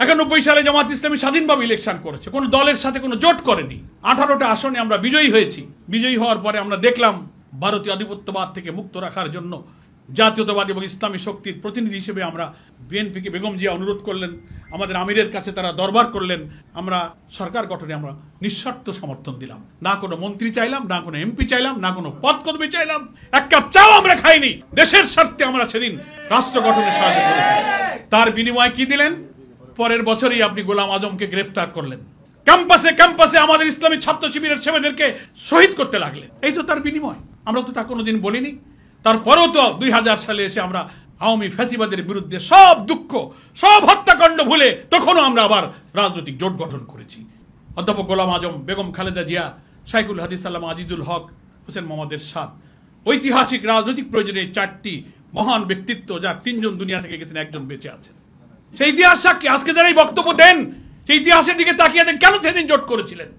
91 সালে জামাত ইসলামী স্বাধীনভাবে ইলেকশন করেছে, কোনো দলের সাথে কোনো জোট করেনি। 18টা আসনে আমরা বিজয়ী হয়েছি। বিজয়ী হওয়ার পরে আমরা দেখলাম ভারতীয় আধিপত্যবাদ থেকে মুক্ত রাখার জন্য জাতীয়তাবাদী এবং ইসলামী শক্তির প্রতিনিধি হিসেবে আমরা বিএনপিকে, বেগম জিয়া অনুরোধ করলেন, আমাদের আমিরের কাছে তারা দরবার করলেন, আমরা সরকার গঠনে আমরা নিঃশর্ত সমর্থন দিলাম। না কোনো মন্ত্রী চাইলাম, না কোনো এমপি চাইলাম, না কোনো পদকর্মী চাইলাম, এক কাপ চাও আমরা খাইনি। দেশের স্বার্থে আমরা সেদিন রাষ্ট্র গঠনে সাহায্য করেছি। তার বিনিময়ে কি দিলেন? পরের বছরই আপনি গোলাম আজমকে গ্রেফতার করলেন, ক্যাম্পাসে ক্যাম্পাসে আমাদের ইসলামী ছাত্র শিবিরের ছেলেদেরকে শহীদ করতে লাগলেন। এই তো তার বিনিময়। আমরা তো তা কোনোদিন বলিনি। তারপরেও তো 2000 সালে এসে আমরা আওয়ামী ফ্যাসিবাদের বিরুদ্ধে সব দুঃখ, সব হত্যাকাণ্ড ভুলে তখনও আমরা আবার রাজনৈতিক জোট গঠন করেছি। অধ্যাপক গোলাম আজম, বেগম খালেদা জিয়া, শাইখুল হাদিস আল্লামা আজিজুল হক, হোসেন মোহাম্মদ এরশাদ, ঐতিহাসিক রাজনৈতিক প্রয়োজনে 4টি মহান ব্যক্তিত্ব, যার 3 জন দুনিয়া থেকে গেছেন, 1 জন বেঁচে আছেন। সেই ইতিহাস সাক্ষী আজকে যারা এই বক্তব্য দেন, সেই ইতিহাসের দিকে তাকিয়ে দেন, কেন সেদিন জোট করেছিলেন?